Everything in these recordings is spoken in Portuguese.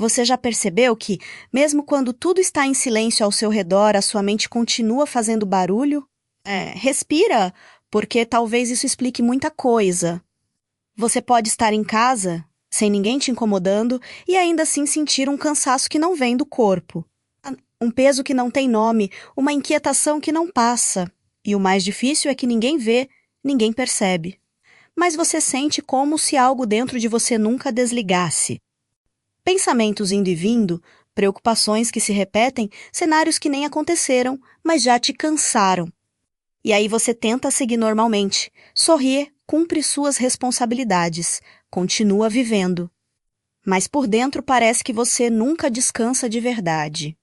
Você já percebeu que, mesmo quando tudo está em silêncio ao seu redor, a sua mente continua fazendo barulho? Respira, porque talvez isso explique muita coisa. Você pode estar em casa, sem ninguém te incomodando, e ainda assim sentir um cansaço que não vem do corpo. Um peso que não tem nome, uma inquietação que não passa. E o mais difícil é que ninguém vê, ninguém percebe. Mas você sente como se algo dentro de você nunca desligasse. Pensamentos indo e vindo, preocupações que se repetem, cenários que nem aconteceram, mas já te cansaram. E aí você tenta seguir normalmente, sorrir, cumpre suas responsabilidades, continua vivendo. Mas por dentro parece que você nunca descansa de verdade.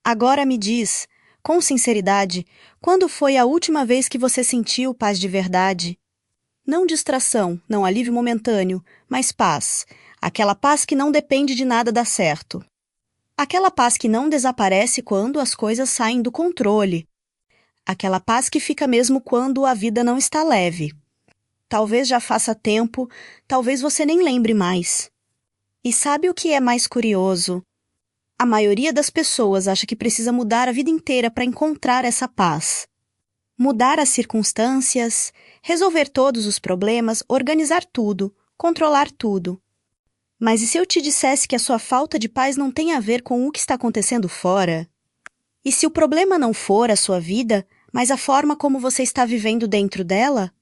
Agora me diz, com sinceridade, quando foi a última vez que você sentiu paz de verdade? Não distração, não alívio momentâneo, mas paz. Aquela paz que não depende de nada dar certo. Aquela paz que não desaparece quando as coisas saem do controle. Aquela paz que fica mesmo quando a vida não está leve. Talvez já faça tempo, talvez você nem lembre mais. E sabe o que é mais curioso? A maioria das pessoas acha que precisa mudar a vida inteira para encontrar essa paz. Mudar as circunstâncias, resolver todos os problemas, organizar tudo, controlar tudo. Mas e se eu te dissesse que a sua falta de paz não tem a ver com o que está acontecendo fora? E se o problema não for a sua vida, mas a forma como você está vivendo dentro dela?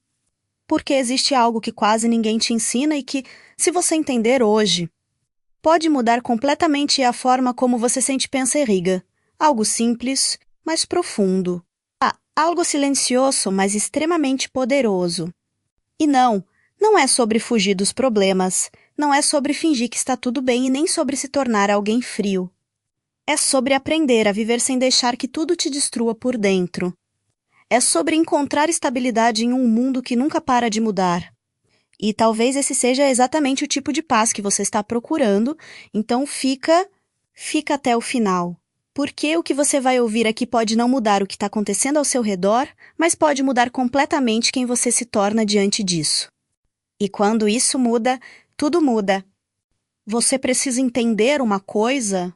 Porque existe algo que quase ninguém te ensina e que, se você entender hoje, pode mudar completamente a forma como você sente e pensa e irriga. Algo simples, mas profundo. Algo silencioso, mas extremamente poderoso. E não é sobre fugir dos problemas, não é sobre fingir que está tudo bem e nem sobre se tornar alguém frio. É sobre aprender a viver sem deixar que tudo te destrua por dentro. É sobre encontrar estabilidade em um mundo que nunca para de mudar. E talvez esse seja exatamente o tipo de paz que você está procurando, então fica até o final. Porque o que você vai ouvir aqui pode não mudar o que está acontecendo ao seu redor, mas pode mudar completamente quem você se torna diante disso. E quando isso muda, tudo muda. Você precisa entender uma coisa.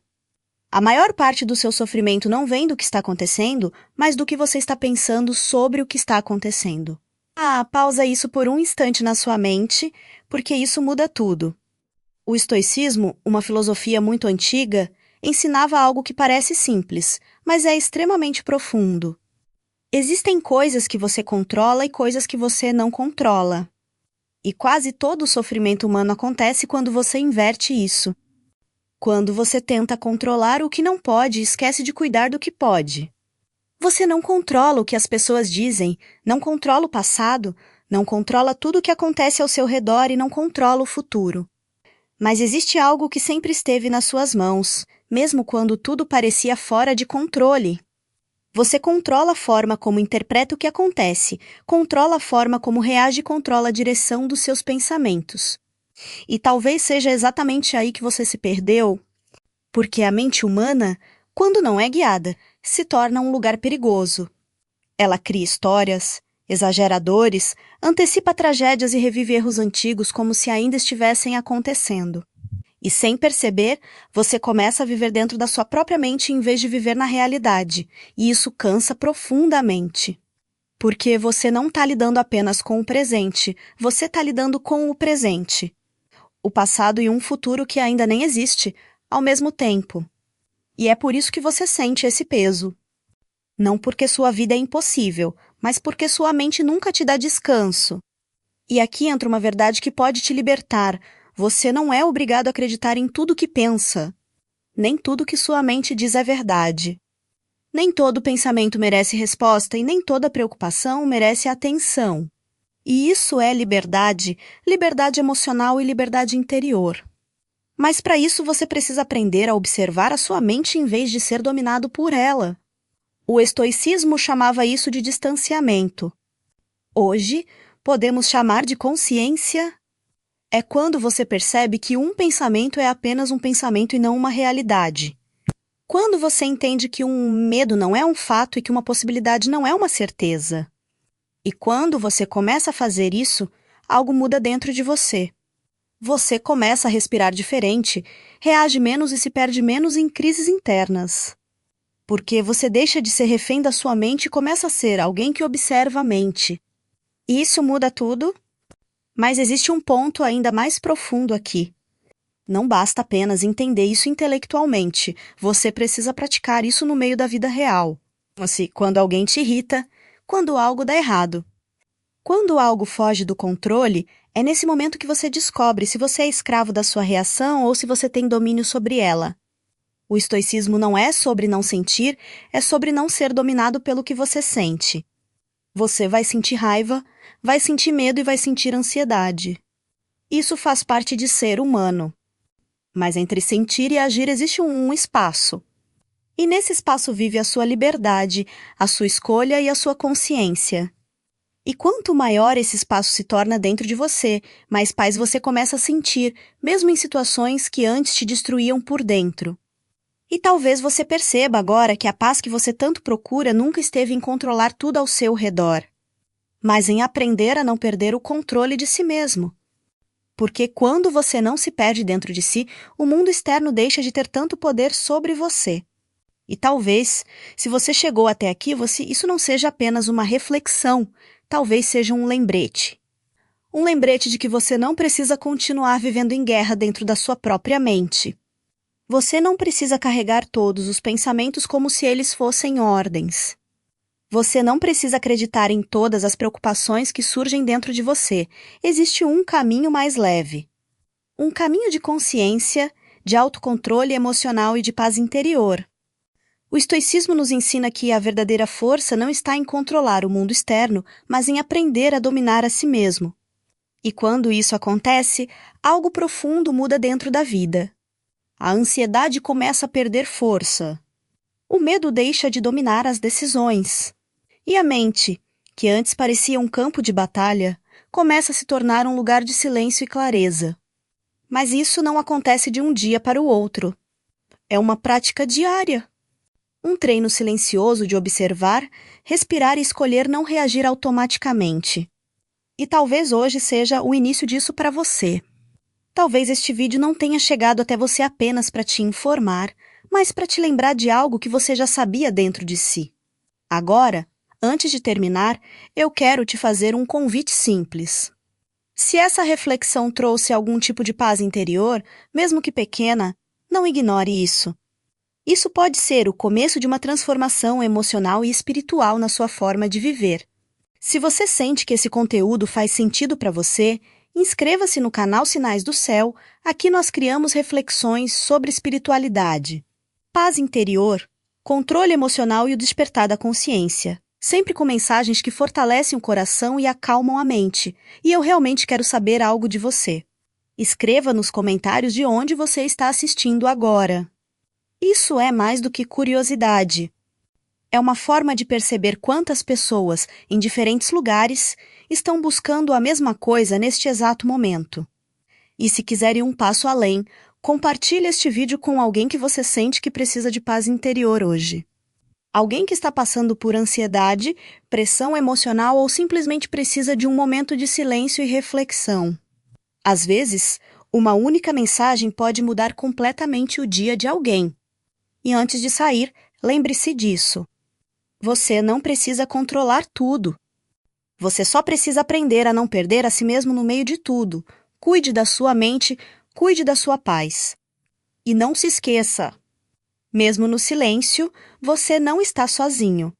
A maior parte do seu sofrimento não vem do que está acontecendo, mas do que você está pensando sobre o que está acontecendo. Pausa isso por um instante na sua mente, porque isso muda tudo. O estoicismo, uma filosofia muito antiga, ensinava algo que parece simples, mas é extremamente profundo. Existem coisas que você controla e coisas que você não controla. E quase todo o sofrimento humano acontece quando você inverte isso. Quando você tenta controlar o que não pode e esquece de cuidar do que pode. Você não controla o que as pessoas dizem, não controla o passado, não controla tudo o que acontece ao seu redor e não controla o futuro. Mas existe algo que sempre esteve nas suas mãos, mesmo quando tudo parecia fora de controle. Você controla a forma como interpreta o que acontece, controla a forma como reage e controla a direção dos seus pensamentos. E talvez seja exatamente aí que você se perdeu, porque a mente humana, quando não é guiada, se torna um lugar perigoso. Ela cria histórias, exagera dores, antecipa tragédias e revive erros antigos como se ainda estivessem acontecendo. E sem perceber, você começa a viver dentro da sua própria mente em vez de viver na realidade, e isso cansa profundamente. Porque você não está lidando apenas com o presente, você está lidando com o presente. O passado e um futuro que ainda nem existe, ao mesmo tempo. E é por isso que você sente esse peso. Não porque sua vida é impossível, mas porque sua mente nunca te dá descanso. E aqui entra uma verdade que pode te libertar. Você não é obrigado a acreditar em tudo que pensa. Nem tudo que sua mente diz é verdade. Nem todo pensamento merece resposta e nem toda preocupação merece atenção. E isso é liberdade, liberdade emocional e liberdade interior. Mas para isso você precisa aprender a observar a sua mente em vez de ser dominado por ela. O estoicismo chamava isso de distanciamento. Hoje, podemos chamar de consciência. É quando você percebe que um pensamento é apenas um pensamento e não uma realidade. Quando você entende que um medo não é um fato e que uma possibilidade não é uma certeza. E quando você começa a fazer isso, algo muda dentro de você. Você começa a respirar diferente, reage menos e se perde menos em crises internas. Porque você deixa de ser refém da sua mente e começa a ser alguém que observa a mente. Isso muda tudo, mas existe um ponto ainda mais profundo aqui. Não basta apenas entender isso intelectualmente, você precisa praticar isso no meio da vida real. Assim, quando alguém te irrita, quando algo dá errado. Quando algo foge do controle, é nesse momento que você descobre se você é escravo da sua reação ou se você tem domínio sobre ela. O estoicismo não é sobre não sentir, é sobre não ser dominado pelo que você sente. Você vai sentir raiva, vai sentir medo e vai sentir ansiedade. Isso faz parte de ser humano. Mas entre sentir e agir existe um espaço. E nesse espaço vive a sua liberdade, a sua escolha e a sua consciência. E quanto maior esse espaço se torna dentro de você, mais paz você começa a sentir, mesmo em situações que antes te destruíam por dentro. E talvez você perceba agora que a paz que você tanto procura nunca esteve em controlar tudo ao seu redor, mas em aprender a não perder o controle de si mesmo. Porque quando você não se perde dentro de si, o mundo externo deixa de ter tanto poder sobre você. E talvez, se você chegou até aqui, isso não seja apenas uma reflexão, talvez seja um lembrete. Um lembrete de que você não precisa continuar vivendo em guerra dentro da sua própria mente. Você não precisa carregar todos os pensamentos como se eles fossem ordens. Você não precisa acreditar em todas as preocupações que surgem dentro de você. Existe um caminho mais leve. Um caminho de consciência, de autocontrole emocional e de paz interior. O estoicismo nos ensina que a verdadeira força não está em controlar o mundo externo, mas em aprender a dominar a si mesmo. E quando isso acontece, algo profundo muda dentro da vida. A ansiedade começa a perder força. O medo deixa de dominar as decisões. E a mente, que antes parecia um campo de batalha, começa a se tornar um lugar de silêncio e clareza. Mas isso não acontece de um dia para o outro. É uma prática diária. Um treino silencioso de observar, respirar e escolher não reagir automaticamente. E talvez hoje seja o início disso para você. Talvez este vídeo não tenha chegado até você apenas para te informar, mas para te lembrar de algo que você já sabia dentro de si. Agora, antes de terminar, eu quero te fazer um convite simples. Se essa reflexão trouxe algum tipo de paz interior, mesmo que pequena, não ignore isso. Isso pode ser o começo de uma transformação emocional e espiritual na sua forma de viver. Se você sente que esse conteúdo faz sentido para você, inscreva-se no canal Sinais do Céu. Aqui nós criamos reflexões sobre espiritualidade, paz interior, controle emocional e o despertar da consciência, sempre com mensagens que fortalecem o coração e acalmam a mente. E eu realmente quero saber algo de você. Escreva nos comentários de onde você está assistindo agora. Isso é mais do que curiosidade. É uma forma de perceber quantas pessoas, em diferentes lugares, estão buscando a mesma coisa neste exato momento. E se quiser ir um passo além, compartilhe este vídeo com alguém que você sente que precisa de paz interior hoje. Alguém que está passando por ansiedade, pressão emocional ou simplesmente precisa de um momento de silêncio e reflexão. Às vezes, uma única mensagem pode mudar completamente o dia de alguém. E antes de sair, lembre-se disso. Você não precisa controlar tudo. Você só precisa aprender a não perder a si mesmo no meio de tudo. Cuide da sua mente, cuide da sua paz. E não se esqueça, mesmo no silêncio, você não está sozinho.